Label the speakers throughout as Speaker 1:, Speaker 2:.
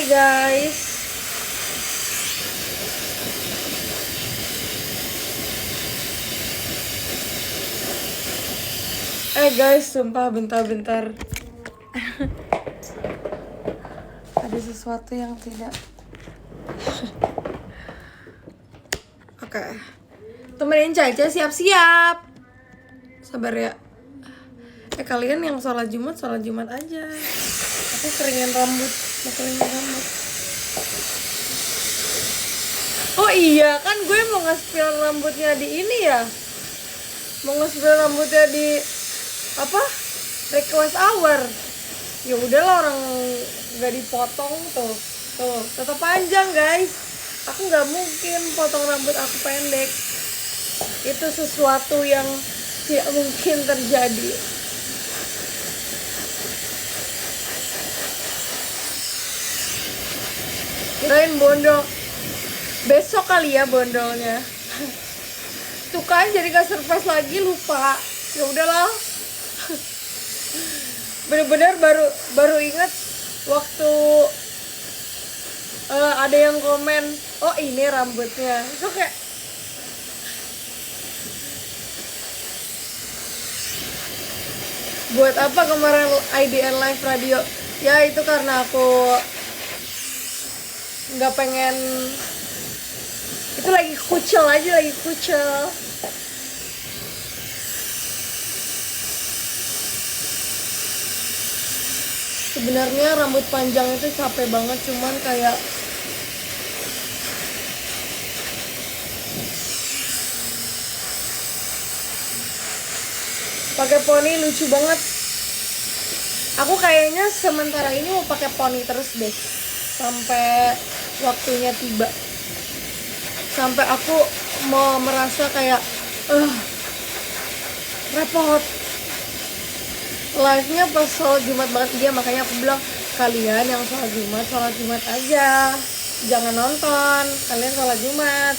Speaker 1: guys. Guys, sumpah bentar-bentar. Ada sesuatu yang tidak. Oke. Temenin Caca siap-siap. Sabar ya. Kalian yang sholat Jumat aja. Aku keringin rambut, mau keringin rambut. Oh iya, kan gue mau nge-spill rambutnya di ini ya. Mau nge-spill rambutnya di apa? Request hour. Ya udahlah, orang nggak dipotong tuh. Tuh, tetap panjang guys. Aku nggak mungkin potong rambut aku pendek. Itu sesuatu yang tidak mungkin terjadi. Kirain bondol. Besok kali ya bondolnya. Tuh kan jadi gak surprise lagi, lupa. Ya udahlah. Bener-bener baru inget waktu ada yang komen, oh ini rambutnya. Itu kayak buat apa kemarin IDN Live Radio? Ya itu karena aku nggak pengen, itu lagi kucel aja, lagi kucel. Sebenarnya rambut panjang itu capek banget, cuman kayak pakai poni lucu banget. Aku kayaknya sementara ini mau pakai poni terus deh sampai waktunya tiba, sampai aku mau merasa kayak repot. Live-nya pas sholat Jumat banget dia, makanya aku bilang kalian yang sholat Jumat aja, jangan nonton, kalian sholat Jumat.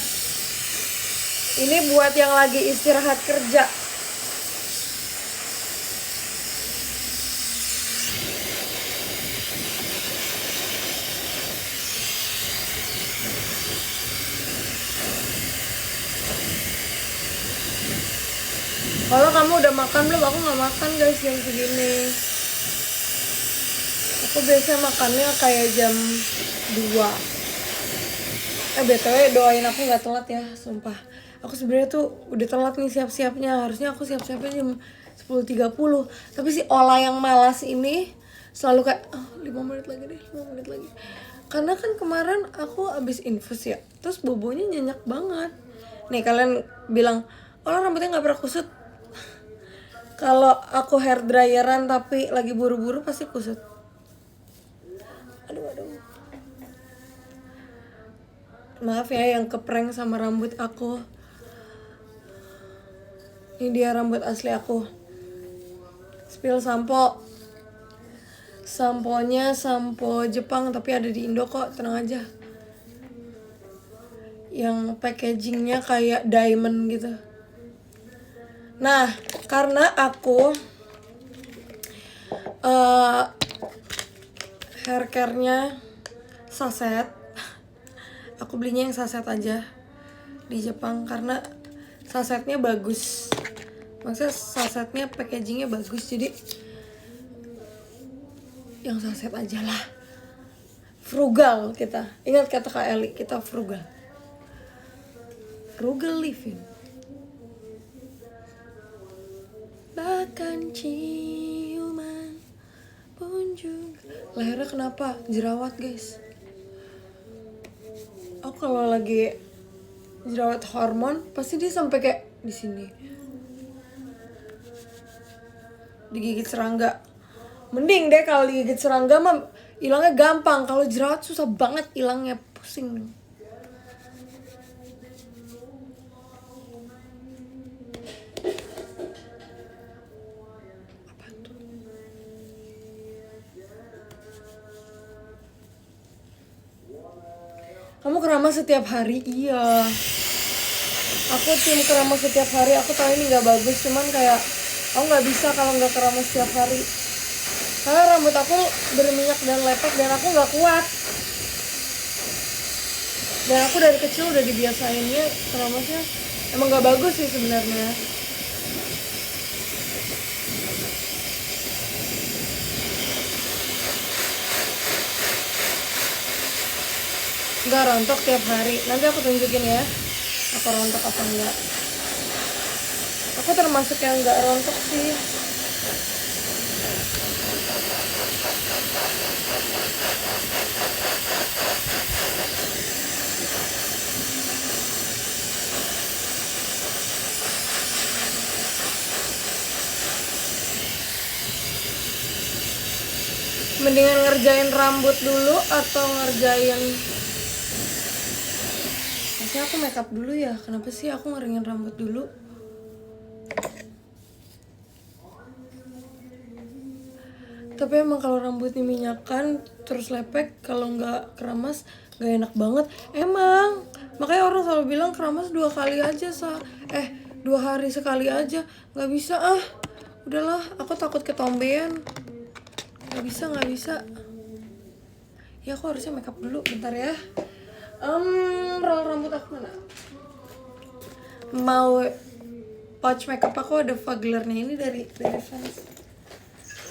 Speaker 1: Ini buat yang lagi istirahat kerja. Kalau kamu udah makan belum? Aku nggak makan guys jam segini. Aku biasa makannya kayak jam 2. BTW doain aku nggak telat ya, sumpah. Aku sebenarnya tuh udah telat nih siap-siapnya. Harusnya aku siap-siapnya jam 10.30. Tapi si Ola yang malas ini selalu kayak 5 menit lagi deh, 5 menit lagi. Karena kan kemarin aku abis infus ya, terus bobonya nyenyak banget. Nih kalian bilang, Ola rambutnya nggak pernah kusut. Kalau aku hair dryeran tapi lagi buru-buru pasti kusut. Aduh. Maaf ya yang keprank sama rambut aku. Ini dia rambut asli aku. Spill sampo. Samponya sampo Jepang tapi ada di Indo kok, tenang aja. Yang packagingnya kayak diamond gitu. Nah, karena aku hair care-nya saset, aku belinya yang saset aja di Jepang karena sasetnya bagus. Maksudnya sasetnya packagingnya bagus, jadi yang saset aja lah. Frugal kita. Ingat kata Kak Eli, kita frugal. Frugal living. Bahkan ciuman pun juga. Lehernya kenapa? Jerawat guys. Aku kalau lagi jerawat hormon pasti dia sampai kayak di sini. Digigit serangga. Mending deh kalau digigit serangga mah hilangnya gampang. Kalau jerawat susah banget hilangnya, pusing. Kamu keramas setiap hari? Iya. Aku tim keramas setiap hari. Aku tahu ini nggak bagus, cuman kayak aku nggak bisa kalau nggak keramas setiap hari. Karena rambut aku berminyak dan lepek dan aku nggak kuat. Dan aku dari kecil udah dibiasainnya keramasnya emang gak bagus sih sebenarnya. Nggak rontok tiap hari. Nanti aku tunjukin ya aku rontok apa enggak. Aku termasuk yang nggak rontok sih. Mendingan ngerjain rambut dulu atau ngerjain... Harusnya aku makeup dulu ya. Kenapa sih aku ngeringin rambut dulu? Tapi emang kalau rambut diminyakan terus lepek, kalau nggak keramas nggak enak banget. Emang makanya orang selalu bilang keramas 2 kali aja 2 hari sekali aja. Nggak bisa ah. Udahlah, aku takut ketombean. Nggak bisa. Ya aku harusnya makeup dulu, bentar ya. Roll rambut aku mana? Mau pouch makeup aku ada Fuglernya, ini dari fans.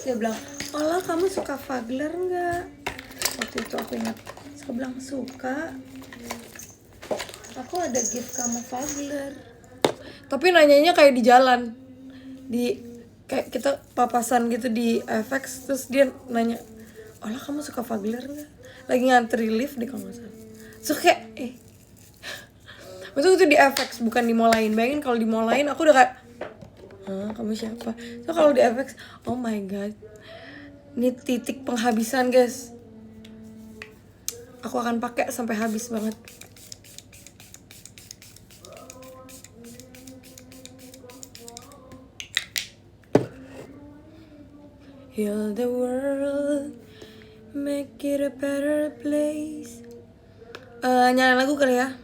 Speaker 1: Dia bilang, "Olah, kamu suka Fugler nggak?" Waktu itu aku ingat, saya bilang suka. Aku ada gift kamu Fugler. Tapi nanyanya kayak di jalan, kayak kita papasan gitu di FX, terus dia nanya, "Olah, kamu suka Fugler nggak?" Lagi ngantri lift di kalau nggak salah. So kayak itu di FX bukan di mall lain. Bayangin kalau di mall lain aku udah kayak, "Hah, kamu siapa?" So kalau di FX, oh my god, ini titik penghabisan guys. Aku akan pakai sampai habis banget. Heal the world, make it a better place. Nyalain lagu kali ya.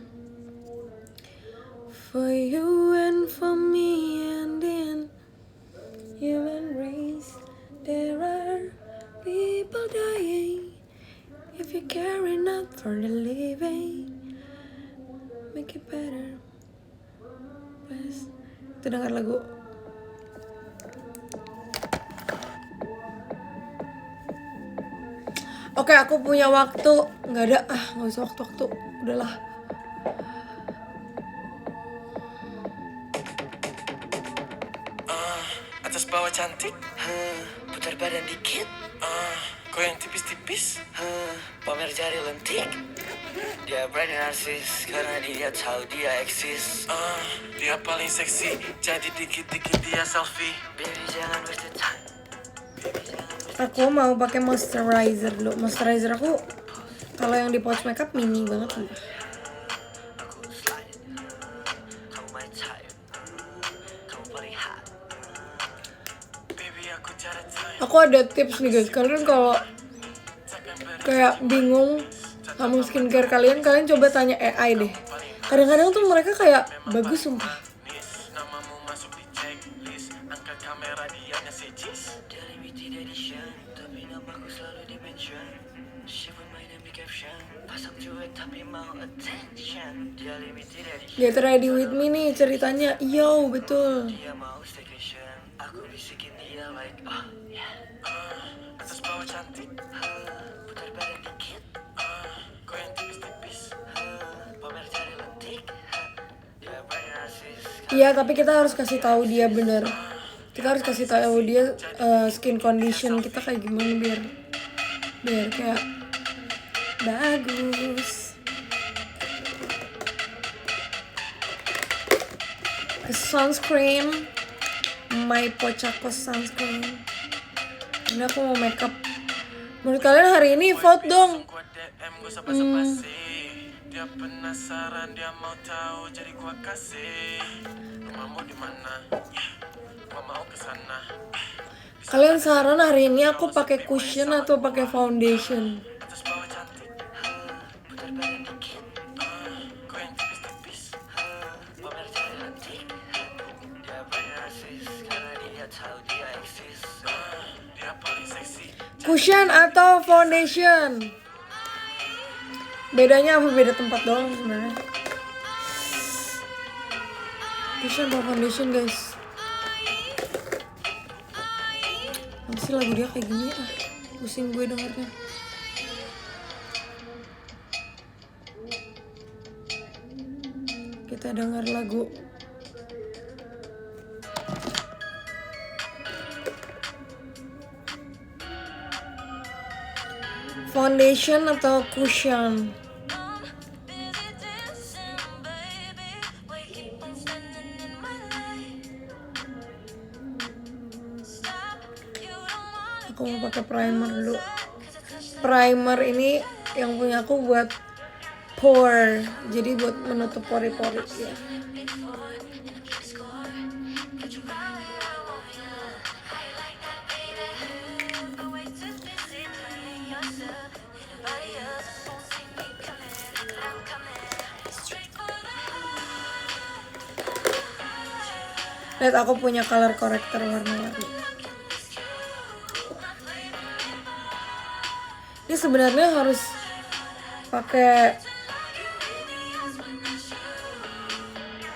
Speaker 1: For you and for me and in human race, there are people dying. If you care enough for the living, make it better. Please. Itu dengar lagu. Oke, aku punya waktu. Nggak ada, nggak usah waktu-waktu. Udahlah.
Speaker 2: Atas bawah cantik, putar badan dikit, goyang tipis-tipis, pamer jari lentik. Dia berani narsis karena dia tahu dia eksis. Dia paling seksi, jadi dikit-dikit dia selfie. Baby jangan waste time.
Speaker 1: Aku mau pakai moisturizer dulu. Moisturizer aku kalau yang di pouch makeup mini banget sumpah. Aku ada tips nih guys. Kalian kalau kayak bingung sama skincare kalian coba tanya AI deh. Kadang-kadang tuh mereka kayak bagus sumpah. Get ready with me nih ceritanya. Yo, betul. Iya, tapi kita harus kasih tahu dia bener. Kita harus kasih tahu dia skin condition kita kayak gimana biar kayak bagus. Sunscreen, my Pochaco sunscreen. Ini aku mau makeup. Menurut kalian hari ini vote dong. Dia penasaran, dia mau tahu, jadi gua kasih. Rumahmu di mana? Gua mau ke sana. Kalian saran hari ini aku pakai cushion atau pakai foundation? Cushion atau foundation? Bedanya apa? Beda tempat doang sebenarnya. Cushion atau foundation guys? Masih lagu dia kayak gini ah, pusing gue dengarnya. Kita dengar lagu foundation atau cushion. Aku mau pakai primer dulu. Primer ini yang punya aku buat pore, jadi buat menutup pori-pori ya. Lihat aku punya color corrector warna-warni. Ini sebenarnya harus pakai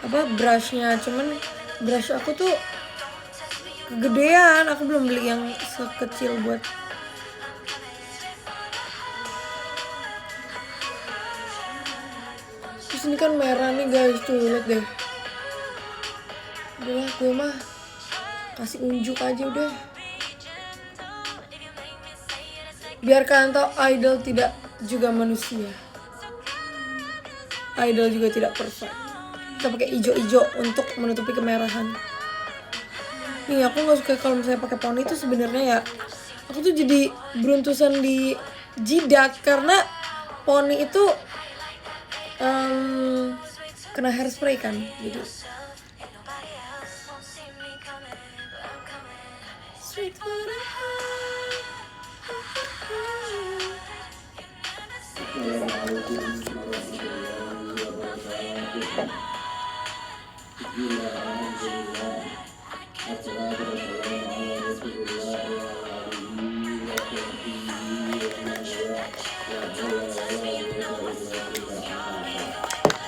Speaker 1: apa brushnya, cuman brush aku tuh kegedean, aku belum beli yang sekecil buat. Terus ini kan merah nih guys, tuh lihat deh. Udah gue mah kasih unjuk aja udah. Biar kalian tahu idol tidak juga manusia. Idol juga tidak perfect. Kita pakai hijau-hijau untuk menutupi kemerahan. Nih aku nggak suka kalau misalnya pakai poni itu sebenarnya ya. Aku tuh jadi beruntusan di jidat karena poni itu kena hairspray kan, jadi.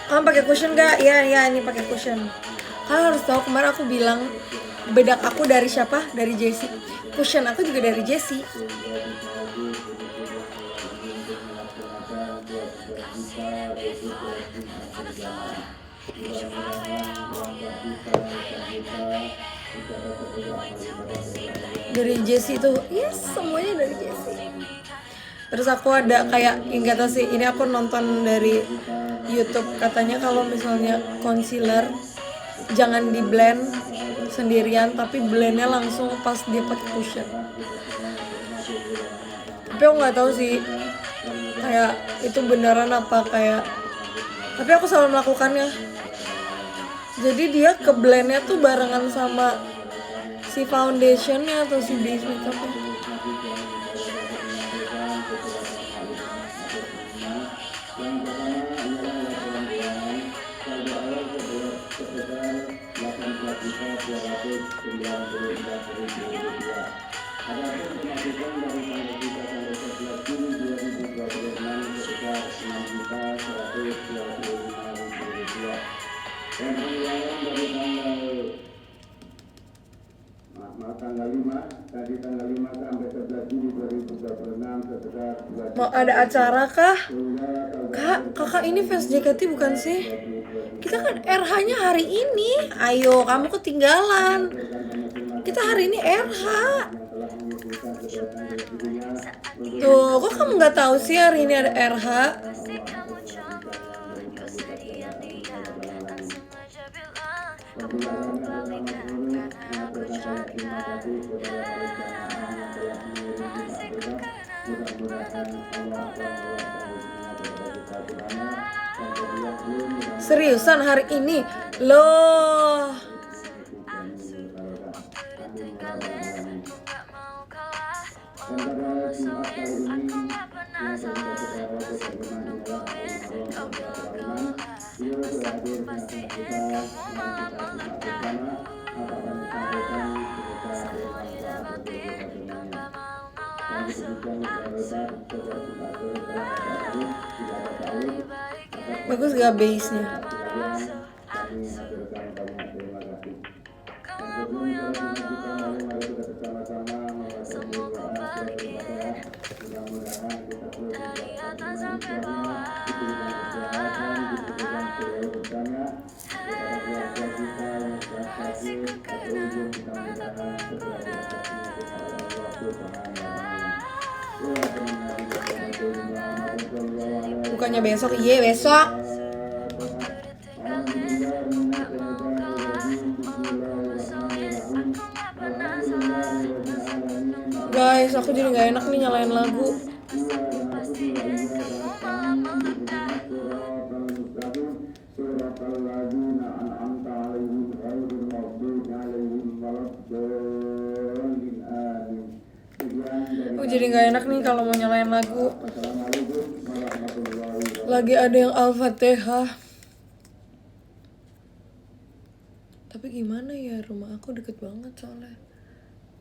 Speaker 1: Kamu pakai cushion gak? Iya ini pakai cushion. Kalian harus tahu kemarin aku bilang bedak aku dari siapa? Dari Jessie. Cushion aku juga dari Jessie. Dari Jessie tuh, yes semuanya dari Jessie. Terus aku ada kayak, nggak tahu sih, ini aku nonton dari YouTube, katanya kalau misalnya concealer jangan di blend sendirian, tapi blendnya langsung pas dia pakai cushion. Tapi aku nggak tahu sih kayak itu beneran apa kayak, tapi aku selalu melakukannya. Jadi dia ke blendnya tuh barengan sama si foundationnya atau si base makeupnya. Mau ada acara kah? Kakak ini fans JKT bukan sih? Kita kan RH-nya hari ini. Ayo, kamu ketinggalan. Kita hari ini RH. Tuh, kok kamu nggak tahu sih hari ini ada RH? Seriusan hari ini? Loh. Bagus gak bassnya? Bukannya besok, iya besok. Guys, aku jadi gak enak nih nyalain lagu. Aku jadi gak enak nih kalau mau nyalain lagu. Lagi ada yang Al-Fatihah. Tapi gimana ya, rumah aku deket banget soalnya.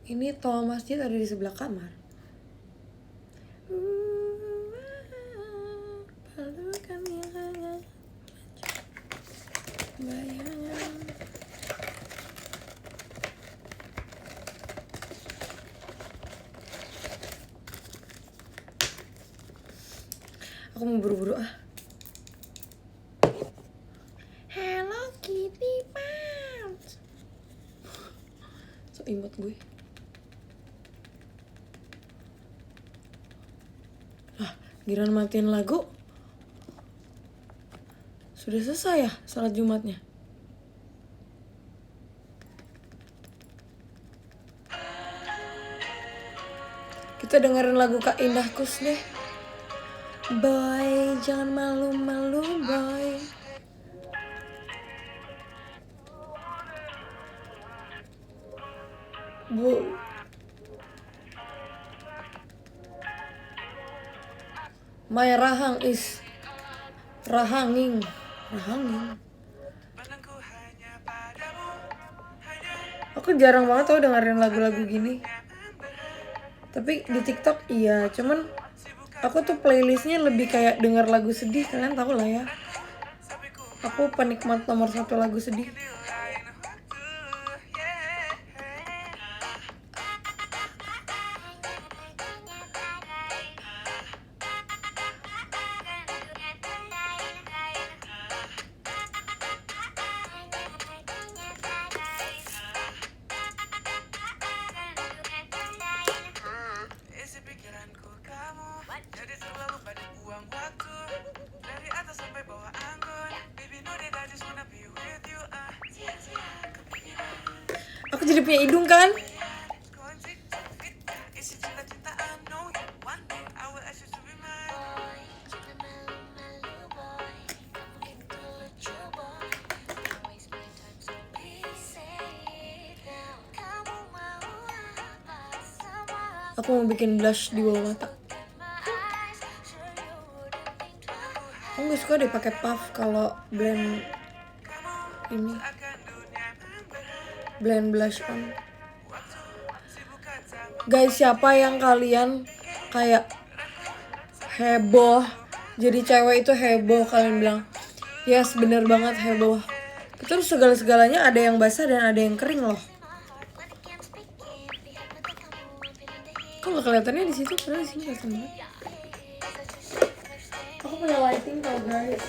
Speaker 1: Ini toa masjid ada di sebelah kamar. Aku mau buru-buru ah. Hello Kitty Mouse. So imut gue. Giran matiin lagu. Sudah selesai ya salat Jumatnya? Kita dengerin lagu Kak Indah Kus deh. Boy, jangan malu-malu boy. Bu. My rahang is rahanging. Aku jarang banget tau dengerin lagu-lagu gini. Tapi di TikTok iya, cuman aku tuh playlistnya lebih kayak denger lagu sedih, kalian tahu lah ya. Aku penikmat nomor 1 lagu sedih. Aku jadi punya hidung kan? Aku mau bikin blush di bawah mata. Aku gak suka deh pakai puff kalau blend ini, blend blush on. Guys, siapa yang kalian kayak heboh jadi cewek itu heboh, kalian bilang yes, bener banget heboh. Terus segala-segalanya ada yang basah dan ada yang kering loh. Kok gak kelihatannya di situ, padahal di sini kelihatan banget. Aku punya lighting tau guys.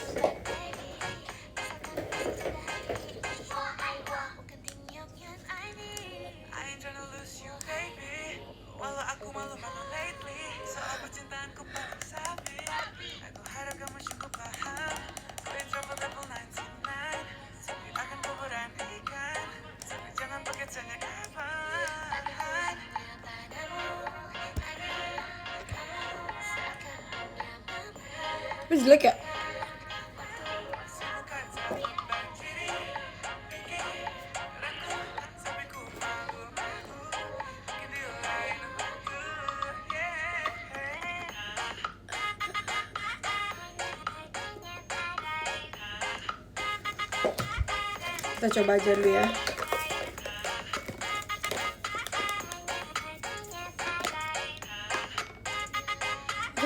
Speaker 1: Tapi jelek ya? Kita coba aja dulu ya.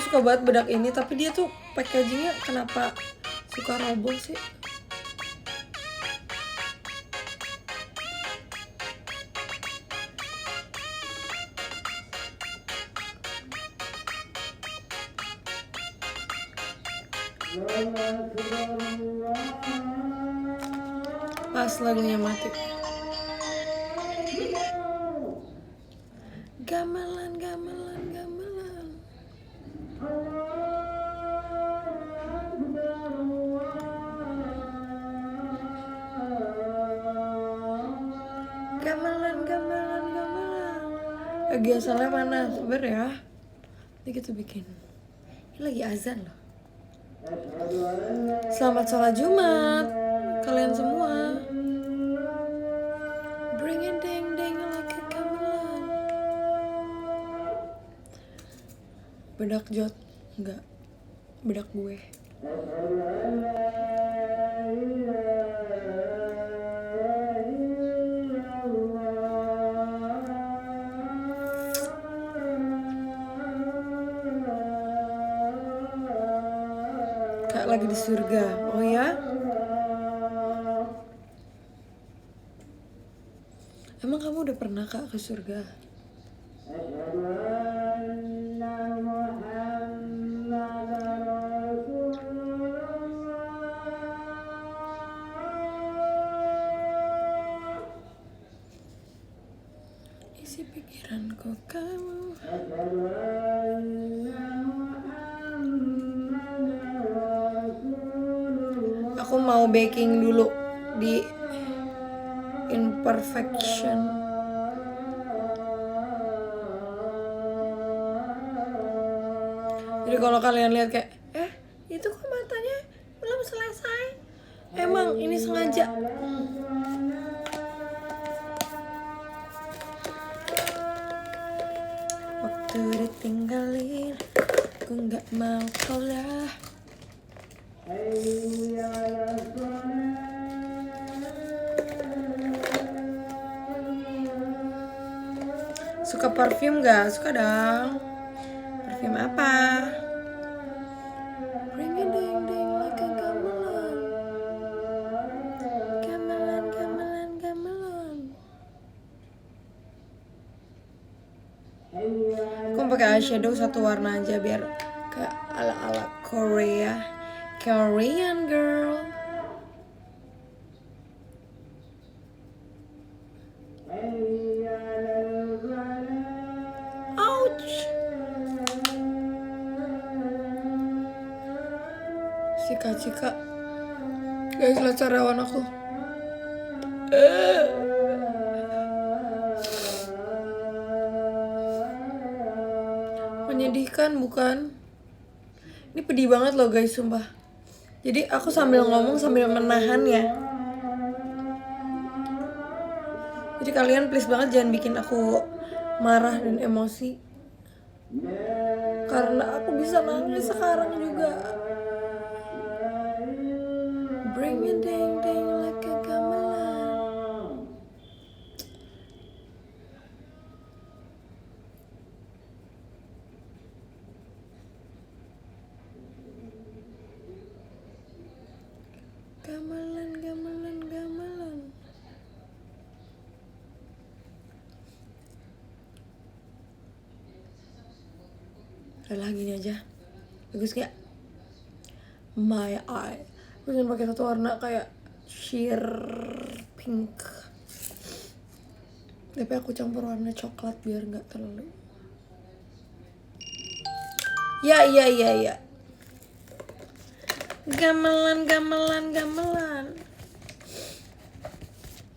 Speaker 1: suka banget bedak ini, tapi dia tuh packagingnya kenapa suka roboh sih? Pas lagunya mati. Gamelan, gamelan, gamelan. Gamelan, gamelan, gamelan. Lagi asalnya mana? Sabar ya. Nanti kita bikin. Ini lagi azan loh. Selamat sholat Jumat kalian semua. Bring it ding ding like a gamelan. Bedak Jot, enggak. Bedak gue. Kak lagi di surga. Oh ya? Emang kamu udah pernah Kak ke surga? Isi pikiranku kamu. Aku mau baking dulu di imperfection. Jadi kalau kalian lihat kayak itu kok matanya belum selesai, emang ini sengaja. Waktu ditinggalin aku nggak mau kalah. Suka parfum gak? Suka dong. Parfum apa? Ring a ding ding like a gamelan. Gamelan, gamelan, gamelan. Aku mau pakai eyeshadow satu warna aja biar kayak ala-ala Korea. Korean girl. Ouch. Cika-cika. Guys, lihat sarawan aku. Menyedihkan bukan? Ini pedih banget loh guys, sumpah. Jadi aku sambil ngomong sambil menahan ya. Jadi kalian please banget jangan bikin aku marah dan emosi. Karena aku bisa nangis sekarang juga. Bring me ding ding like a gamelan. Gamelan, gamelan, gamelan. Udah gini aja. Bagus gak? My eye. Aku jangan pakai satu warna kayak sheer pink. Tapi aku campur warna coklat biar gak terlalu. Ya. Gamelan, gamelan, gamelan.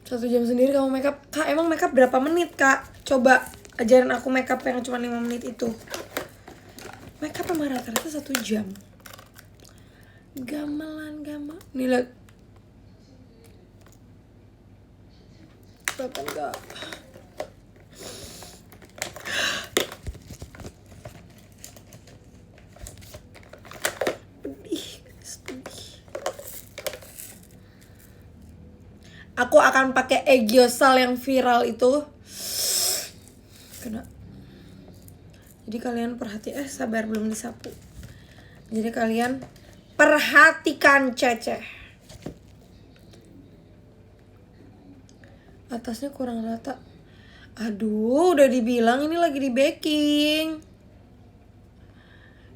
Speaker 1: 1 jam sendiri kamu makeup. Kak, emang makeup berapa menit, Kak? Coba ajarin aku makeup yang cuma 5 menit itu. Makeup sama rata-rata 1 jam. Gamelan, gamelan. Nih lihat. Kelihatan gak? Aku akan pakai Eggyosal yang viral itu. Kena. Jadi kalian sabar belum disapu. Jadi kalian perhatikan Cece. Atasnya kurang rata. Aduh, udah dibilang ini lagi di baking.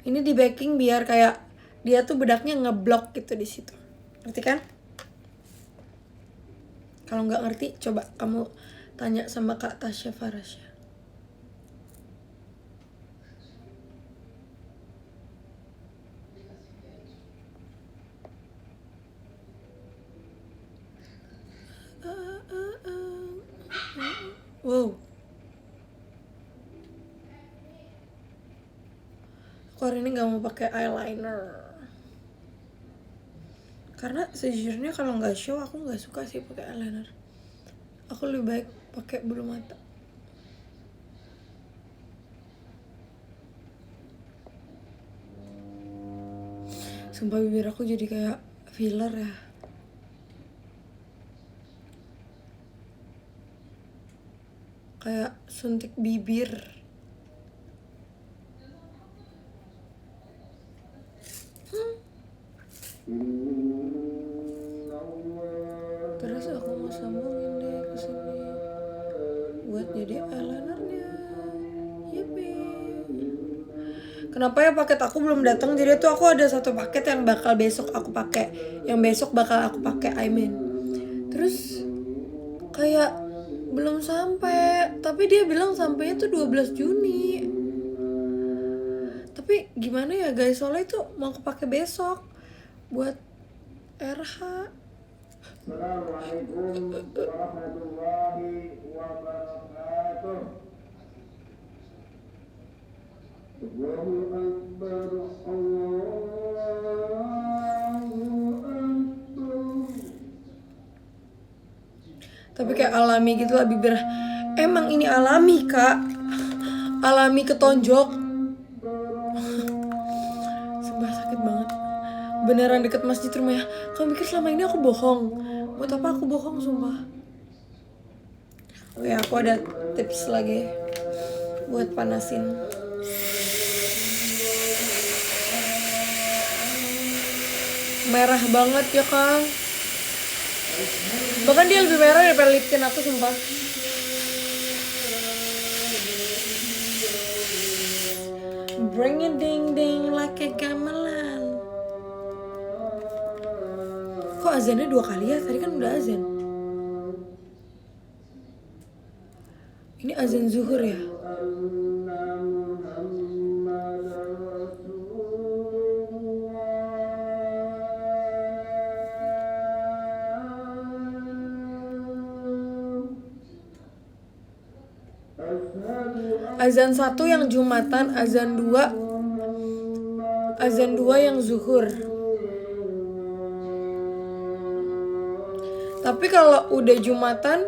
Speaker 1: Ini di baking biar kayak dia tuh bedaknya ngeblok gitu di situ. Ngerti kan? Kalau nggak ngerti, coba kamu tanya sama Kak Tasya Farasya. Wow. Aku hari ini nggak mau pakai eyeliner. Karena sejujurnya kalau nggak show aku nggak suka sih pakai eyeliner. Aku lebih baik pakai bulu mata. Sumpah bibir aku jadi kayak filler ya. Kayak suntik bibir. Terus aku mau sambungin deh ke sini buat jadi eyelinernya. Yippee. Kenapa ya paket aku belum datang? Jadi tuh aku ada satu paket yang bakal besok aku pakai. Yang besok bakal aku pakai, I mean. Terus kayak belum sampai, tapi dia bilang sampainya tuh 12 Juni. Tapi gimana ya guys, soalnya itu mau aku pakai besok buat RH.
Speaker 3: Assalamualaikum warahmatullahi wabarakatuh. Allahu Akbar, Allahu Akbar.
Speaker 1: Tapi kayak alami gitu lah bibir. Emang ini alami kak. Alami ketonjok. Sumpah sakit banget. Beneran deket masjid rumahnya. Kamu pikir selama ini aku bohong? Buat apa aku bohong sumpah. Oke, aku ada tips lagi buat panasin. Merah banget ya kang. Bahkan dia lebih merah daripada lip tint aku sumpah. Bring it ding ding like a gamelan. Kok azannya 2 kali ya? Tadi kan udah azan. Ini azan zuhur ya? Azan 1 yang Jumatan, azan 2 yang zuhur. Tapi kalau udah Jumatan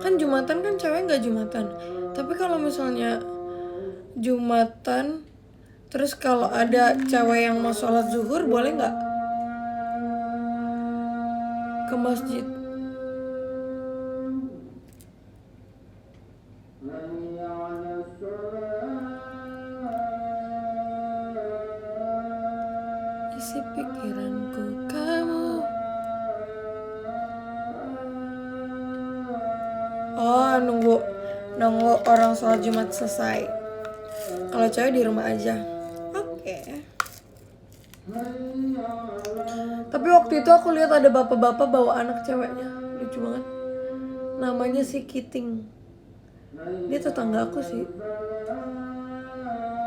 Speaker 1: kan cewek nggak Jumatan. Tapi kalau misalnya Jumatan, terus kalau ada cewek yang mau sholat zuhur boleh nggak ke masjid? Isi pikiranku kamu. Oh, nunggu orang sholat Jumat selesai. Kalau cewek di rumah aja. Oke. Tapi waktu itu aku lihat ada bapak-bapak bawa anak ceweknya, lucu banget. Namanya si Kiting. Dia tetangga aku sih.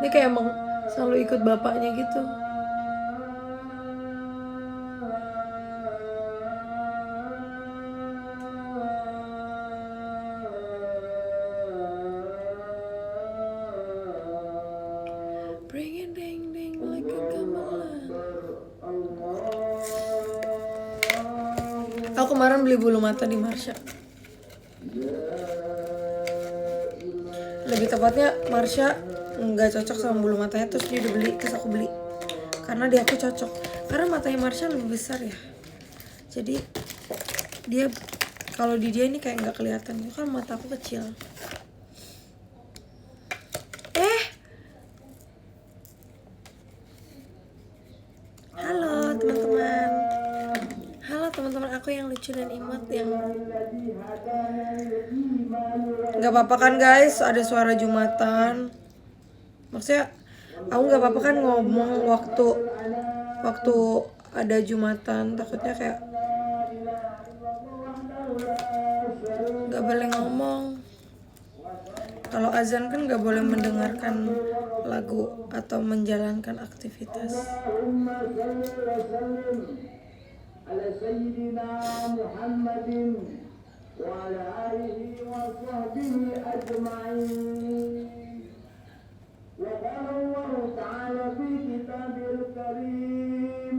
Speaker 1: Dia kayak emang selalu ikut bapaknya gitu. Bring it ding ding like a gamelan. Aku kemarin beli bulu mata di Marsha. Lebih tepatnya Marsha nggak cocok sama bulu matanya, terus dia udah beli, terus aku beli karena di aku cocok, karena matanya Marsha lebih besar ya, jadi dia kalau di dia ini kayak nggak kelihatan, kan mata aku kecil. aku yang lucu dan imut yang nggak apa-apa kan guys ada suara Jumatan. Maksudnya aku nggak apa-apa kan ngomong waktu ada Jumatan, takutnya kayak nggak boleh ngomong. Kalau azan kan nggak boleh mendengarkan lagu atau menjalankan aktivitas.
Speaker 3: على سيدنا محمد وعلى آله وصحبه أجمعين. وقال الله تعالى في كتابه الكريم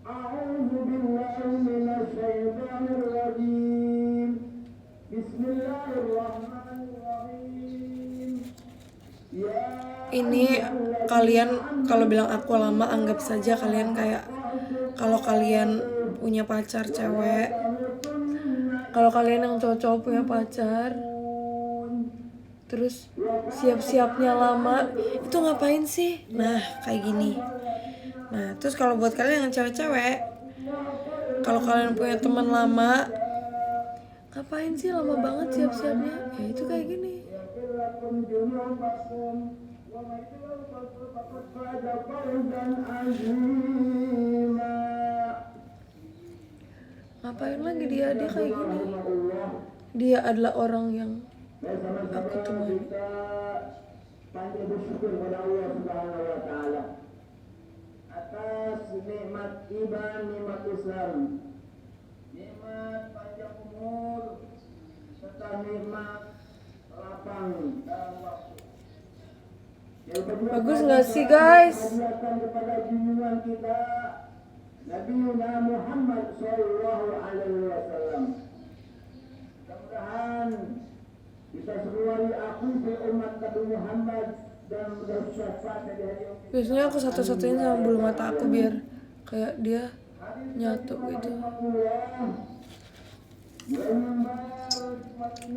Speaker 3: أعوذ بالله من الشيطان الرجيم بسم الله الرحمن الرحيم.
Speaker 1: Ini kalian kalau bilang aku lama, anggap saja kalian kayak kalau kalian punya pacar cewek, kalau kalian yang cowok punya pacar, terus siap-siapnya lama, itu ngapain sih? Nah kayak gini. Nah terus kalau buat kalian yang cewek-cewek, kalau kalian punya teman lama, ngapain sih lama banget siap-siapnya? Ya itu kayak gini. Ngapain lagi dia kayak gini? Dia adalah orang yang aku temui.
Speaker 3: Panjang bersyukur kepada Allah Subhanahu wa taala atas nikmat iman, nikmat Islam, nikmat panjang umur, serta nikmat lapang dalam waktu.
Speaker 1: Bagus nggak sih guys?
Speaker 3: Kepada junjungan kita Nabi Muhammad Sallallahu Alaihi Wasallam. Mudah-mudahan kita semua diakui umat Nabi Muhammad dan bersyafaat di hari kiamat.
Speaker 1: Biasanya aku satu-satuin sama bulu mata aku biar kayak dia nyatu gitu.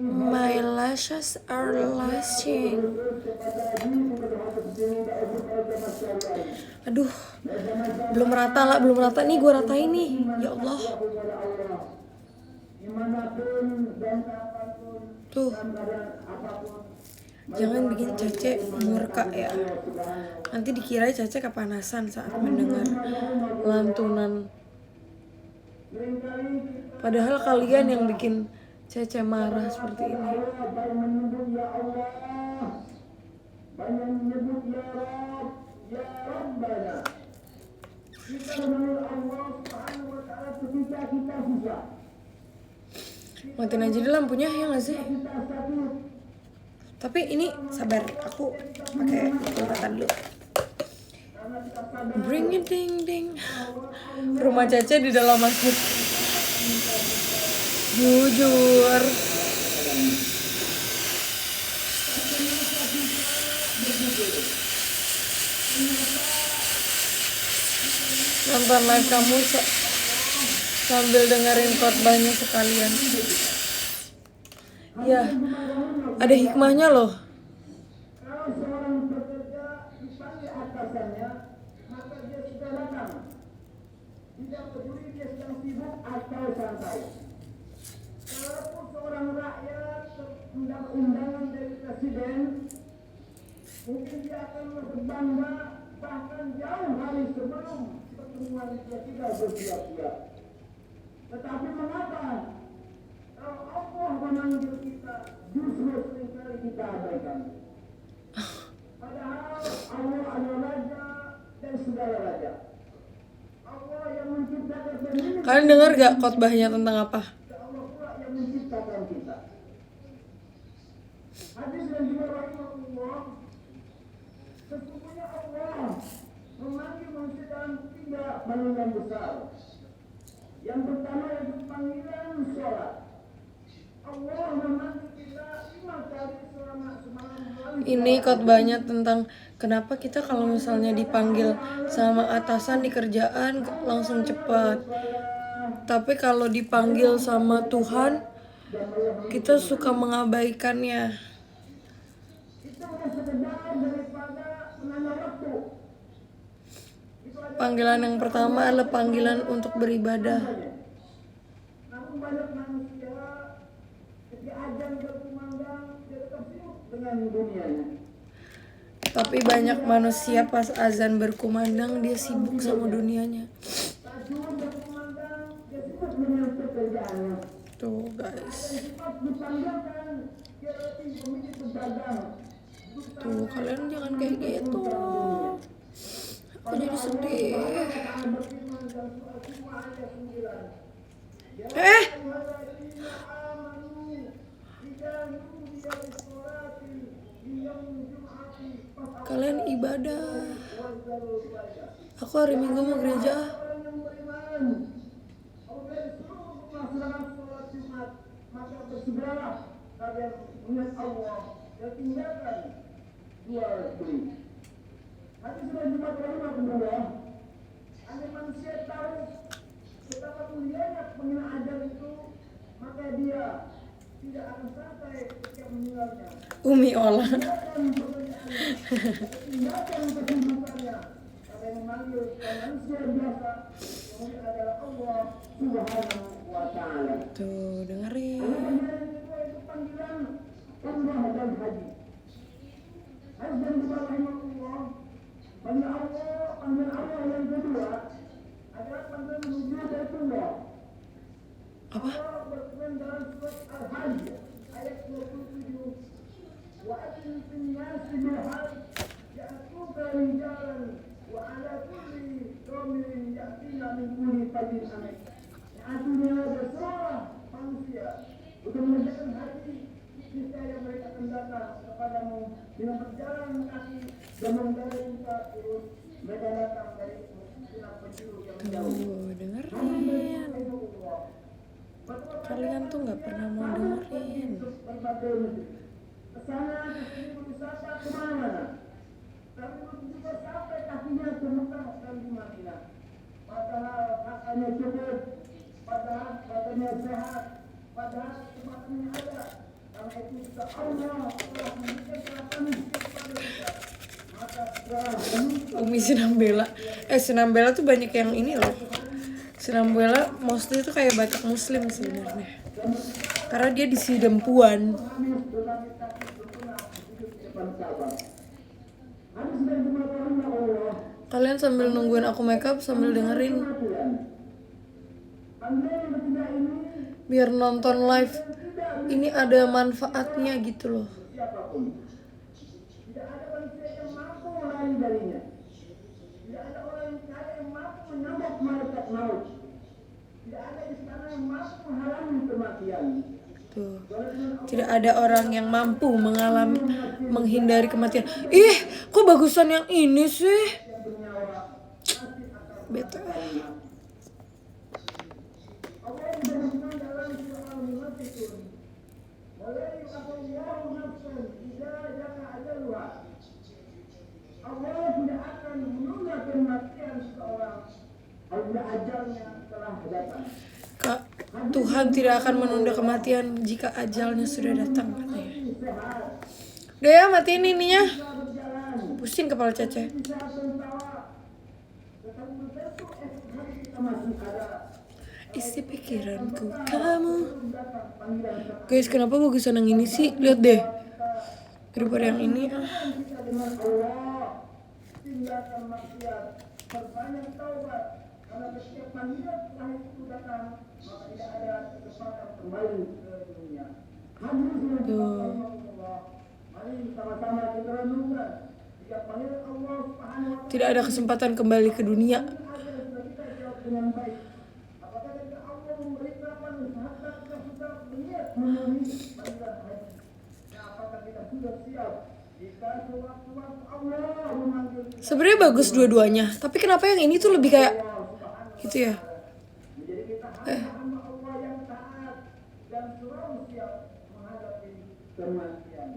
Speaker 1: My lashes are lashing. Aduh, belum rata nih, gue ratain nih. Ya Allah. Tuh, jangan bikin Cece murka ya. Nanti dikira Cece kepanasan saat mendengar lantunan. Padahal kalian yang bikin Cece marah seperti ini.
Speaker 3: Banyak menyebut ya Rabb, ya Rabbana. Kita menyebut Allah Subhanahu wa taala ketika kita susah.
Speaker 1: Matiin aja deh lampunya ya nggak sih? Tapi ini sabar, aku pakai kata dulu. Bring it ding ding. Rumah Cece di dalam masjid. Jujur. Nonton live kamu sambil dengerin khotbahnya sekalian. Ya, ada hikmahnya loh.
Speaker 3: Kalau seorang bekerja dipanggil atasannya, maka dia sudah datang. Tidak peduli dia sedang sibuk atau santai. Kalaupun seorang rakyat mendapat undangan dari presiden, mungkin dia akan berbangga bahkan jauh hari sebelum pertemuan dia tidak bersiap-siap. Tetapi mengapa kalau Allah memanggil kita justru seringkali kita abaikan? Padahal Allah adalah Raja dan segala Raja. Allah yang menciptakan dunia.
Speaker 1: Kalian dengar gak khotbahnya tentang apa?
Speaker 3: Allah pula yang menciptakan kita. Hadis dan juga rahimahullah, sesungguhnya Allah memanggil manusia dalam 3 panggilan besar. Yang pertama yaitu panggilan sholat. Allah memanggil kita 5 kali selama semalam.
Speaker 1: Ini khotbahnya tentang kenapa kita kalau misalnya dipanggil sama atasan di kerjaan langsung cepat. Tapi kalau dipanggil sama Tuhan, kita suka mengabaikannya.
Speaker 3: Itu hanya sekedar daripada menambah waktu.
Speaker 1: Panggilan yang pertama adalah panggilan untuk beribadah.
Speaker 3: dengan dunianya.
Speaker 1: Tapi banyak manusia pas azan berkumandang dia sibuk sama dunianya.
Speaker 3: Tajun berkumandang, dia sibuk dengan pekerjaannya.
Speaker 1: Tuh guys.
Speaker 3: Sifat dipanggilkan, dia lebih memilih pedagang.
Speaker 1: Tuh kalian jangan kayak gitu. Aku jadi sedih. Kalian ibadah. Aku hari Minggu mau gereja.
Speaker 3: Maka bersegeralah kalian mengingat Allah dan tinggalkan jual beli. Nanti sudah Jumat kedua, ada manusia tahu betapa mulianya penghina ajar itu, maka dia tidak akan santai ketika meninggalnya.
Speaker 1: Umi olah.
Speaker 3: Tinggalkan kesibukannya, karena yang memanggil manusia biasa, yang adalah Allah Subhanahu wa Ta'ala.
Speaker 1: Tuh dengerin.
Speaker 3: Panggilan kedua itu panggilan umrah dan haji. Haji dan umrah rahimahullah. Panggilan Allah yang kedua adalah panggilan menuju Baitullah.
Speaker 1: Apa?
Speaker 3: Allah berfirman dalam surat Al-Hajj ayat 27. Wa atin fin nasi bil hajj ya'tuka rijalan wa ala kulli dhamirin ya'tina min kulli fajjin amik. Artinya berserah manusia untuk mengerjakan haji niscaya mereka akan datang kepadamu dengan berjalan kaki dan mengendari unta turun. Mereka datang dari sinar penjuru yang jauh.
Speaker 1: Tuh dengerin. Kalian tuh nggak pernah mau dengerin.
Speaker 3: Berbagai negeri. Kesana kesini berwisata kemana-mana. Tapi juga sampai kakinya ke Mekah dan di Madinah. Padahal katanya cukup. Padahal badannya sehat, padahal tempatnya ada. Karena itu kita Allah telah memberikan kelapangan kepada kita. Maka setelah
Speaker 1: Umi Sinambela. Sinambela tuh banyak yang ini loh. Sinambela mostly itu kayak Batak Muslim sebenarnya. Karena dia di Sidempuan. Kalian sambil nungguin aku makeup sambil dengerin. Biar nonton live ini ada manfaatnya gitu loh.
Speaker 3: siapapun. Tidak ada manusia yang mampu lari darinya. Tidak ada orang yang kaya yang mampu menyambut malaikat maut. Tidak ada istana yang mampu menghalangi kematian.
Speaker 1: Tuh. Tidak ada orang yang mampu menghindari kematian. Ih, kok bagusan yang ini sih? Bete.
Speaker 3: Allah berfirman dalam surah Al-Munafiqun, "Wala yu'akhidullahu nafsan idza jaa ajaluha." Allah tidak akan menunda kematian seseorang apabila ajalnya telah datang.
Speaker 1: Kak, Tuhan tidak akan menunda kematian jika ajalnya sudah datang katanya. Udah ya, matiin ininya. Pusing kepala Cece. Isi pikiranku kamu. Guys, kenapa bagusan yang ini sih? Lihat deh. Daripada yang ini.
Speaker 3: Tinggalkan maksiat, perbanyak taubat, karena setiap panggilan setelah itu datang, maka tidak ada kesempatan kembali ke dunia. Mari sama-sama kita renungkan, jika panggilan Allah Subhanahu wa
Speaker 1: Tidak ada kesempatan kembali ke dunia.
Speaker 3: Ta'ala sudah kita jawab dengan baik. Apakah ketika Allah memberi kapan harta kita sudah berniat memenuhi panggilan haji? Nah, apakah kita sudah siap jika sewaktu-waktu Allah memanggil kita?
Speaker 1: Sebenarnya bagus dua-duanya, tapi kenapa yang ini tuh lebih kayak gitu ya?
Speaker 3: Menjadi kita hamba Allah yang taat dan selalu siap menghadapi kematian.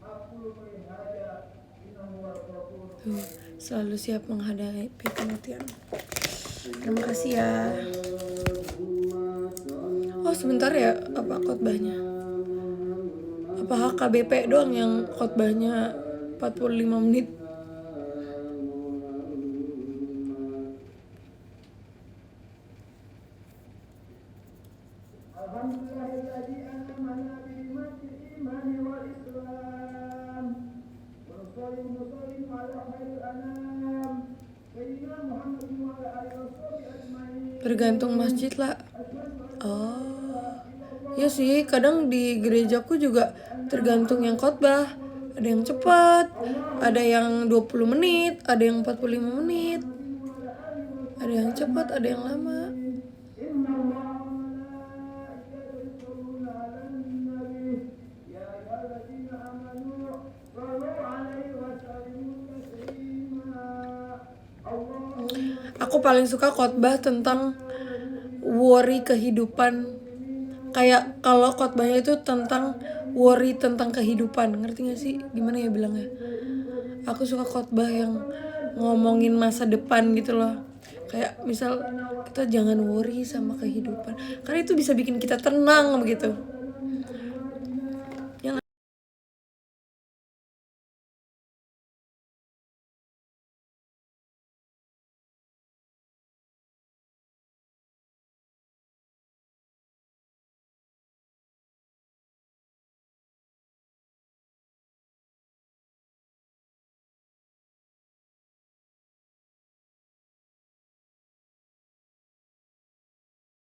Speaker 3: Aku melihat innahu wal-ghafur.
Speaker 1: Tuh, selalu siap menghadapi kematian. Terima kasih ya. Oh sebentar ya, apa khotbahnya? Apa HKBP doang yang khotbahnya 45 menit?
Speaker 3: Alhamdulillahilladzi an'amana bi ni'matil imani wal islam. وسلم على خير الأنام سيدنا محمد وعلى آله وصحبه أجمعين.
Speaker 1: Tergantung masjid lah. Oh, ya sih, kadang di gerejaku juga tergantung yang khotbah. Ada yang cepat, ada yang 20 menit, ada yang 45 menit. Ada yang cepat, ada yang lama.
Speaker 3: إن الله وملائكته يصلون على النبي يا أيها الذين آمنوا صلوا عليه وسلموا تسليما. اللهم
Speaker 1: Aku paling suka khotbah tentang worry kehidupan. Kayak kalau khotbahnya itu tentang worry tentang kehidupan. Ngerti gak sih gimana ya bilangnya? Aku suka khotbah yang ngomongin masa depan gitu loh. Kayak misal kita jangan worry sama kehidupan. Karena itu bisa bikin kita tenang begitu. Yang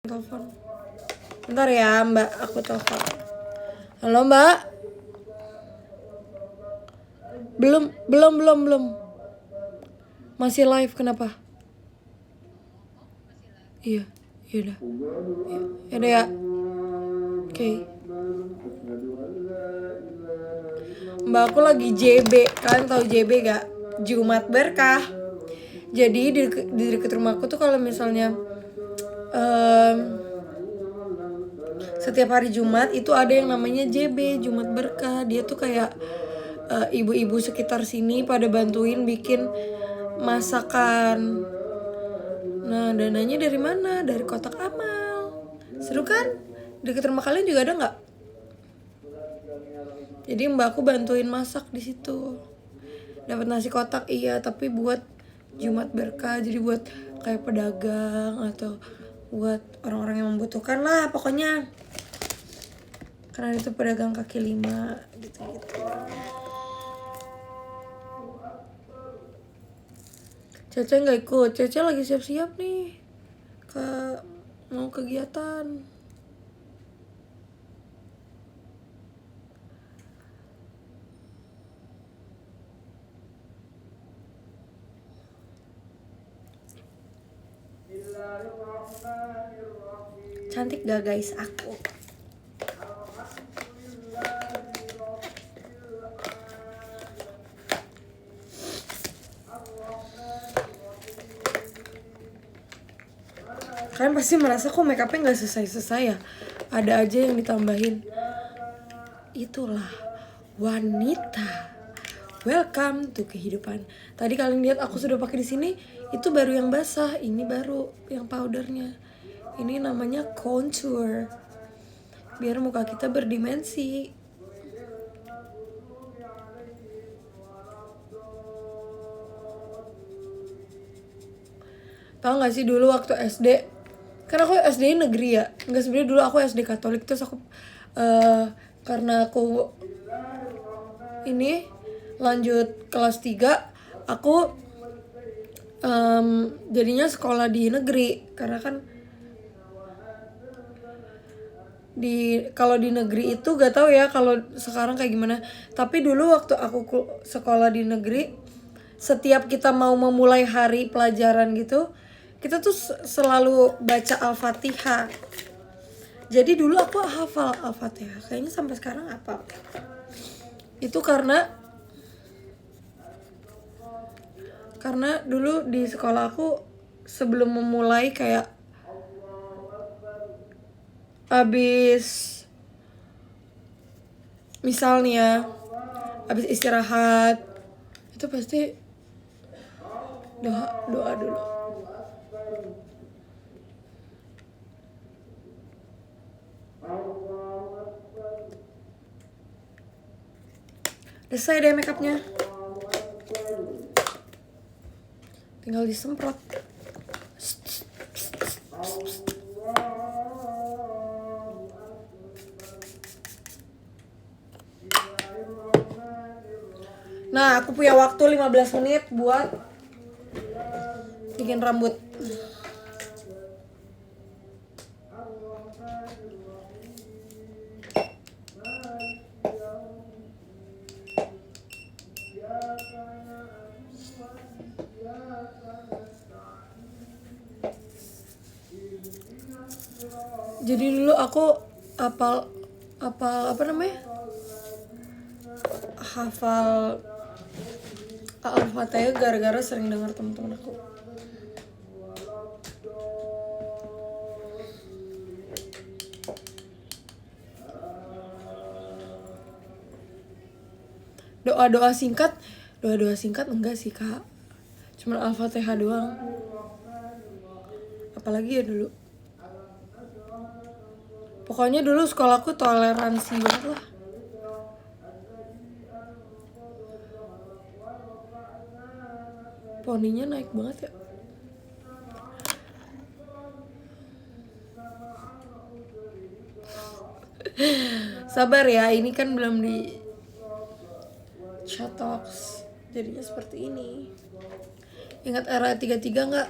Speaker 1: telepon. Bentar ya Mbak, aku telepon. Halo Mbak. Belum. Masih live, kenapa? Iya, yaudah. Yaudah ya. Oke. Mbak, aku lagi JB. Kalian tahu JB gak? Jumat Berkah. Jadi di dekat rumahku tuh kalau misalnya setiap hari Jumat itu ada yang namanya JB, Jumat Berkah. Dia tuh kayak ibu-ibu sekitar sini pada bantuin bikin masakan. Nah, dananya dari mana? Dari kotak amal. Seru kan? Dekat rumah kalian juga ada nggak? Jadi mbakku bantuin masak di situ. Dapat nasi kotak iya, tapi buat Jumat Berkah. Jadi buat kayak pedagang atau buat orang-orang yang membutuhkan lah pokoknya. Karena itu pedagang kaki lima gitu-gitu. Cece nggak ikut. Cece lagi siap-siap nih mau kegiatan. Cantik gak guys aku? Kalian pasti merasa kok make upnya gak selesai-selesai ya? Ada aja yang ditambahin. Itulah wanita. Welcome to kehidupan. Tadi kalian lihat aku sudah pakai di sini. Itu baru yang basah. Ini baru yang powdernya. Ini namanya contour. Biar muka kita berdimensi. Tahu gak sih dulu waktu SD? Karena aku SD negeri ya. Enggak, sebenarnya dulu aku SD Katolik. Terus aku karena aku ini lanjut kelas 3, aku jadinya sekolah di negeri. Karena kan kalau di negeri itu gak tahu ya kalau sekarang kayak gimana. Tapi dulu waktu aku sekolah di negeri, setiap kita mau memulai hari pelajaran gitu, kita tuh selalu baca Al-Fatihah. Jadi dulu aku hafal Al-Fatihah. Kayaknya sampai sekarang hafal. Itu karena dulu di sekolah aku sebelum memulai kayak abis misalnya abis istirahat itu pasti doa dulu. Selesai deh makeupnya, tinggal disemprot. Nah, aku punya waktu 15 menit buat bikin rambut. Jadi dulu aku hafal apa namanya? Hafal Al-Fatihah gara-gara sering dengar teman-teman aku. Doa-doa singkat enggak sih kak, cuma Al-Fatihah doang. Apalagi ya dulu, pokoknya dulu sekolahku toleransi banget lah. Poninya naik banget ya. Sabar ya, ini kan belum di chat talks, jadinya seperti ini. Ingat era 33 nggak?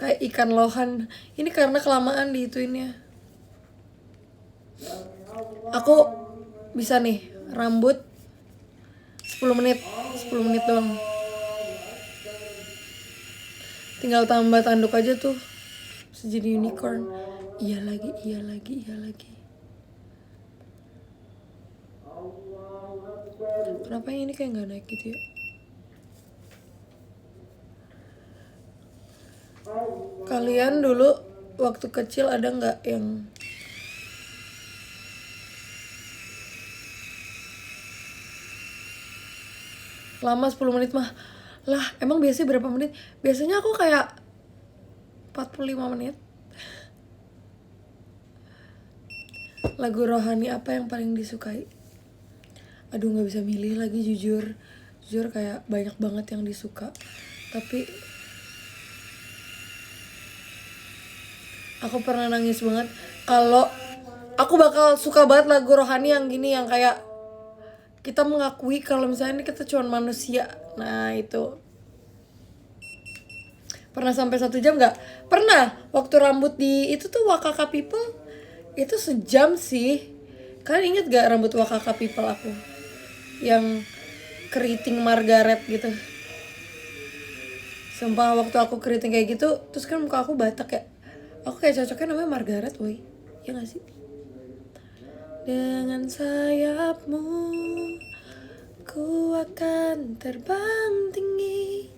Speaker 1: Kayak ikan lohan. Ini karena kelamaan diituinnya. Aku bisa nih rambut 10 menit doang. Tinggal tambah tanduk aja tuh, bisa jadi unicorn. Iya lagi. Kenapa yang ini kayak nggak naik gitu ya? Kalian dulu waktu kecil ada nggak yang lama 10 menit mah? Lah, emang biasanya berapa menit? Biasanya aku kayak 45 menit. Lagu rohani apa yang paling disukai? Aduh, gak bisa milih lagi jujur kayak banyak banget yang disuka. Tapi aku pernah nangis banget kalau aku bakal suka banget lagu rohani yang gini, yang kayak kita mengakui kalau misalnya kita cuma manusia. Nah itu pernah sampai 1 jam nggak? Pernah. Waktu rambut di itu tuh Wakaka People itu sejam sih. Kalian inget gak rambut Wakaka People aku yang keriting Margaret gitu? Sumpah waktu aku keriting kayak gitu, terus kan muka aku Batak ya, aku kayak cocoknya namanya Margaret woy, ya gak sih? Dengan sayapmu ku akan terbang tinggi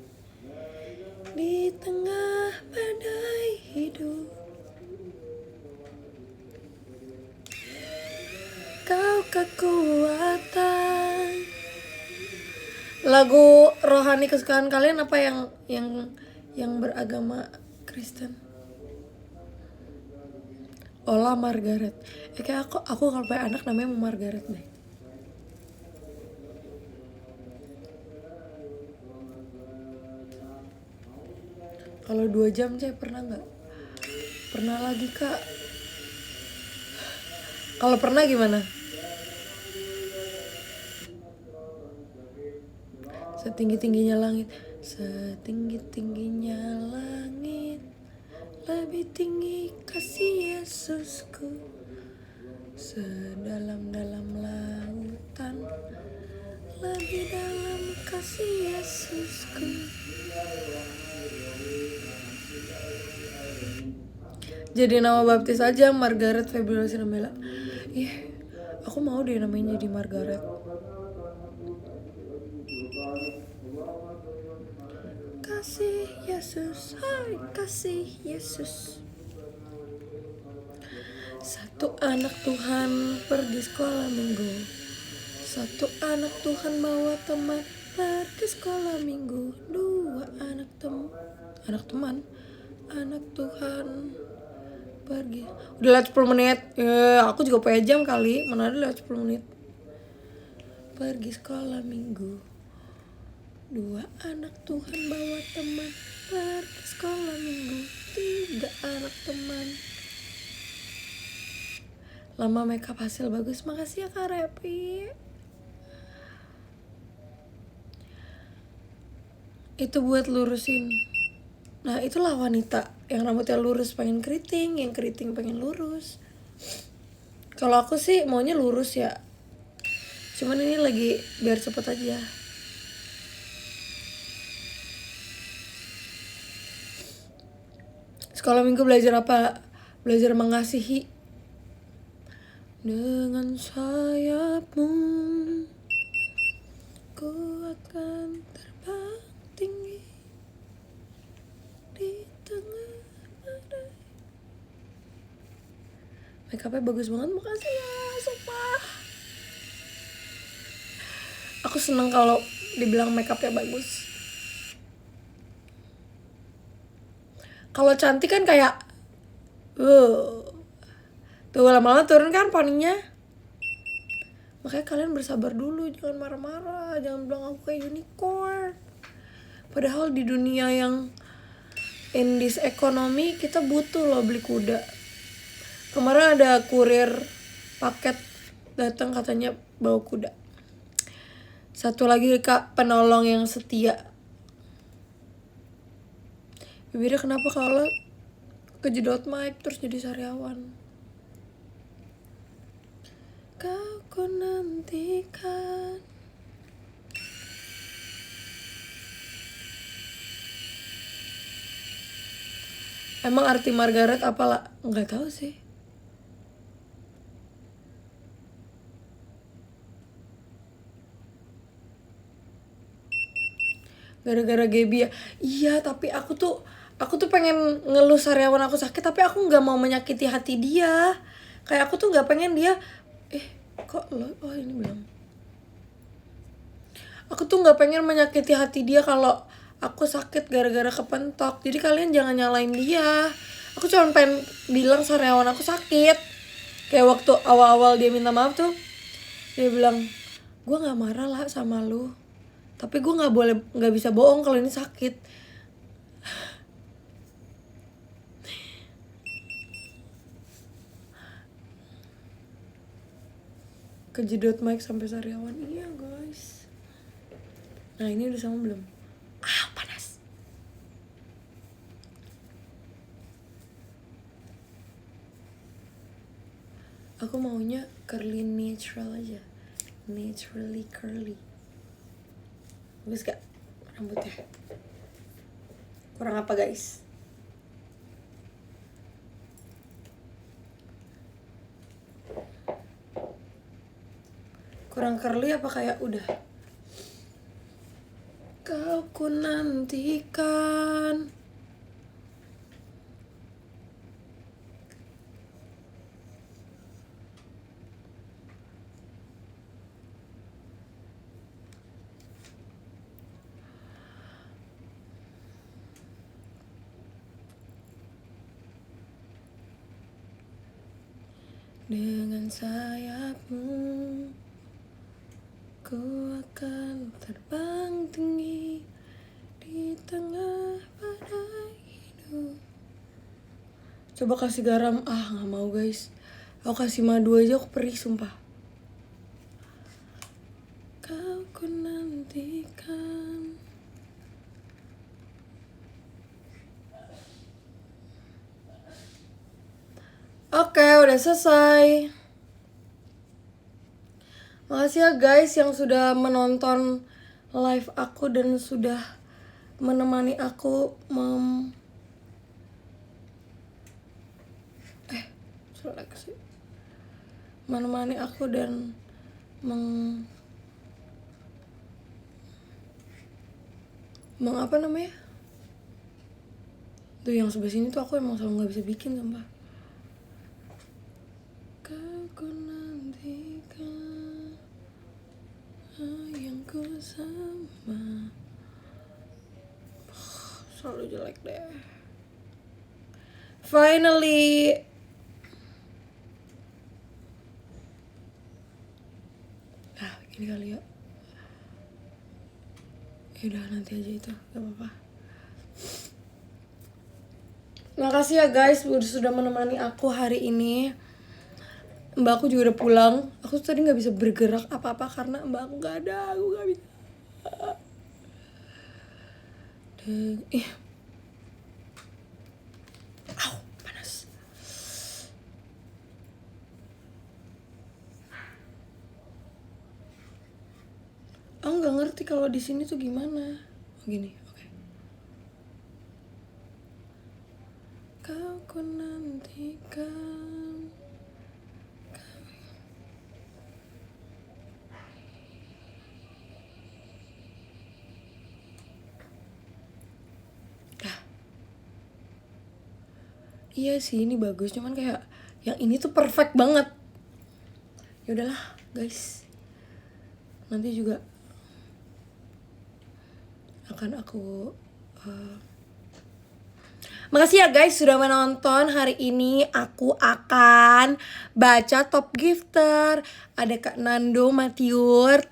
Speaker 1: di tengah badai hidup. Kau kekuatan. Lagu rohani kesukaan kalian apa yang beragama Kristen? Ola Margaret. Kayak aku kalau punya anak namanya mau Margaret deh. Kalau 2 jam Cek pernah nggak? Pernah lagi kak. Kalau pernah gimana? Setinggi-tingginya langit, setinggi-tingginya langit, lebih tinggi kasih Yesusku, sedalam-dalam lautan, lebih dalam kasih Yesusku. Jadi nama baptis aja Margaret Febiola Sinambela. Ih, aku mau deh namanya jadi Margaret. Kasih Yesus, hai kasih Yesus. Satu anak Tuhan pergi sekolah minggu. Satu anak Tuhan bawa teman pergi sekolah minggu. 2 anak teman anak Tuhan pergi. Udah lewat 10 menit. Aku juga punya jam kali. Mana ada lewat 10 menit. Pergi sekolah minggu. 2 anak Tuhan bawa teman pergi sekolah minggu. 3 anak teman. Lama makeup hasil bagus. Makasih ya Kak Repi. itu buat lurusin. Nah itulah wanita yang rambutnya lurus pengen keriting, yang keriting pengen lurus. Kalau aku sih maunya lurus ya, cuman ini lagi biar cepet aja. Sekolah minggu belajar apa? Belajar mengasihi. Dengan sayapmu ku akan terbang tinggi di tengah badai. Make upnya bagus banget, makasih ya, sumpah. Aku seneng kalau dibilang make upnya bagus. Kalau cantik kan kayak tuh lama-lama turun kan poninya. Makanya kalian bersabar dulu, jangan marah-marah, jangan bilang aku kayak unicorn. Padahal di dunia yang in this economy kita butuh loh beli kuda. Kemarin ada kurir paket datang katanya bawa kuda. Satu lagi kak, penolong yang setia. Bibirnya kenapa kalau kejedot mic terus jadi sariawan? Kau ku nantikan. Emang arti Margaret apalah? Nggak tahu sih. Gara-gara Gaby ya. Iya, tapi aku tuh pengen ngeluh sariawan aku sakit, tapi aku nggak mau menyakiti hati dia. Kayak aku tuh nggak pengen dia. Kok lo? Oh ini belum. Aku tuh nggak pengen menyakiti hati dia kalau aku sakit gara-gara kepentok. Jadi kalian jangan nyalain dia. Aku cuma pengen bilang sariawan aku sakit. Kayak waktu awal-awal dia minta maaf tuh, dia bilang, gue nggak marah lah sama lu, tapi gue nggak bisa bohong kalau ini sakit. Kejedot mic sampai sariawan. Iya guys. Nah ini udah sama belum? Panas. Aku maunya curly natural aja. Naturally curly. Bagus gak rambutnya? Kurang apa guys? Kurang curly apa kayak udah? Kau ku nantikan. Dengan sayapmu ku akan terbang tinggi di tengah badai hidup. Coba kasih garam. Gak mau guys. Aku kasih madu aja aku perih sumpah. Kau ku nantikan. Oke, udah selesai. Makasih ya guys yang sudah menonton live aku dan sudah menemani aku menemani aku dan apa namanya? Tuh yang sebelah sini tuh aku emang selalu nggak bisa bikin sumpah. Kau nantikan yang ku sama. Selalu jelek deh. Finally. Ini kali ya. Yaudah nanti aja itu, gak apa-apa. Makasih ya guys sudah menemani aku hari ini. Mbak aku juga udah pulang. Aku tadi gak bisa bergerak apa-apa karena mbak aku gak ada. Aku gak bisa. Ih. Au, panas. Aku nggak ngerti kalau di sini tuh gimana. Oh, gini, oke. Kau ku nantikan. Iya sih ini bagus, cuman kayak yang ini tuh perfect banget. Ya udahlah, guys. Nanti juga akan aku makasih ya guys sudah menonton. Hari ini aku akan baca top gifter. Ada Kak Nando Matiur,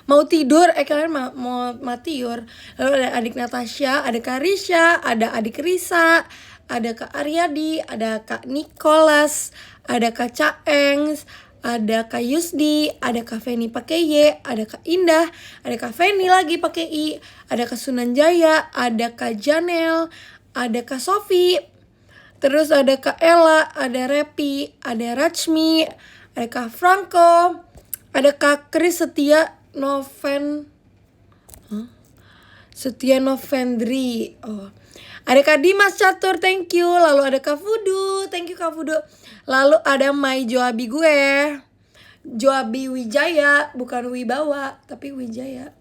Speaker 1: mau tidur, kalian mau matiur. Lalu ada adik Natasha, ada Kak Risha, ada adik Risa, ada Kak Aryadi, ada Kak Nicholas, ada Kak Caengs, ada Kak Yusdi, ada Kak Feni pakai Y, ada Kak Indah, ada Kak Feni lagi pakai I, ada Kak Sunanjaya, ada Kak Janel, ada Kak Sofi, terus ada Kak Ella, ada Repi, ada Rachmi, ada Kak Franco, ada Kak Kris Setia Novendri. Oh. Ada Kak Dimas Catur, thank you. Lalu ada Kak Fudu, thank you Kak Fudu. Lalu ada Mai Joabi gue, Joabi Wijaya, bukan Wibawa, tapi Wijaya.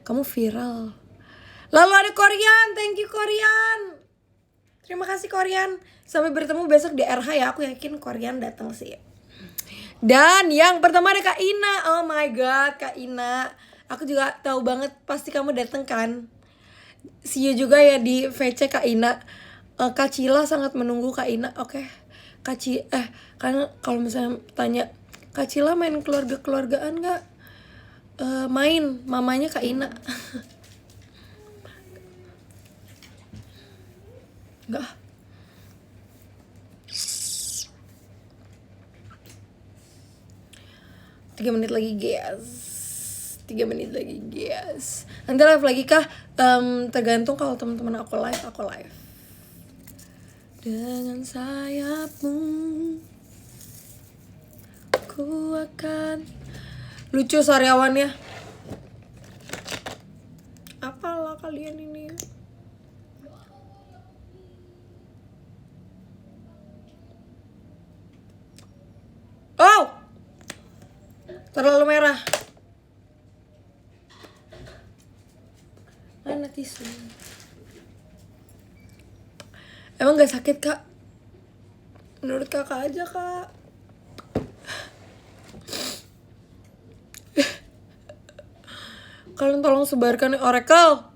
Speaker 1: Kamu viral. Lalu ada Korean, thank you Korean. Terima kasih Korean. Sampai bertemu besok di RH ya, aku yakin Korean datang sih. Dan yang pertama ada Kak Ina. Oh my god, Kak Ina. Aku juga tahu banget pasti kamu datang kan. See you juga ya di VC Kak Ina. Kak Cila sangat menunggu Kak Ina. Oke. Kan kalau misalnya tanya Kak Cila main keluarga-keluargaan enggak? Main, mamanya Kak Ina. Enggak. 3 menit lagi guys. 3 menit lagi guys. Nanti live lagi kah? Tergantung kalau teman-teman aku live. Dengan sayapmu ku akan. Lucu sariawannya. Apalah kalian ini. Oh, terlalu merah. Mana tisu? Emang gak sakit kak? Menurut kakak aja kak. Kalian tolong sebarkan Oracle.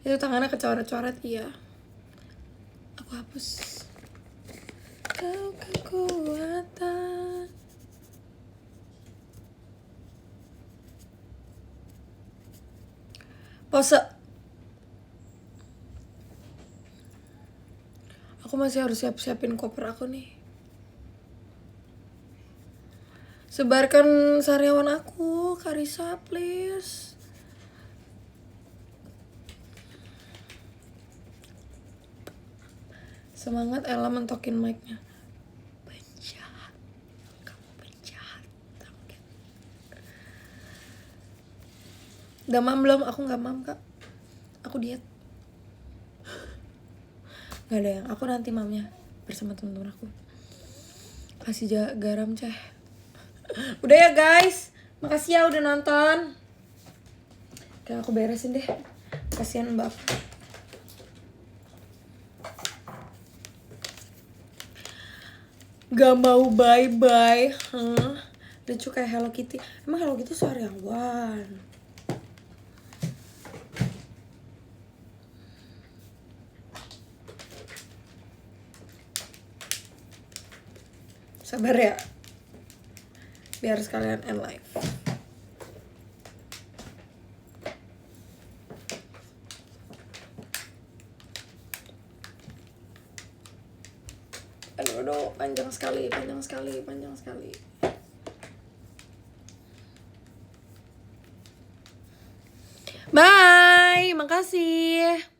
Speaker 1: Itu tangannya kecoret-coret, iya. Aku hapus. Kau kekuatan. Pose. Aku masih harus siap-siapin koper aku nih. Sebarkan sariawan aku, Karisa, please. Semangat Ella mentokin mic-nya. Penjahat. Kamu penjahat. Udah mam belum? Aku gak mam kak. Aku diet. Gak ada yang. Aku nanti mamnya bersama teman-teman aku. Kasih garam ceh. Udah ya guys. Makasih ya udah nonton. Oke aku beresin deh. Kasian mbak. Gak mau bye-bye. Lucu kayak Hello Kitty. Emang Hello Kitty sariawan? Sabar ya. Biar sekalian end live. Aduh, panjang sekali. Bye, makasih.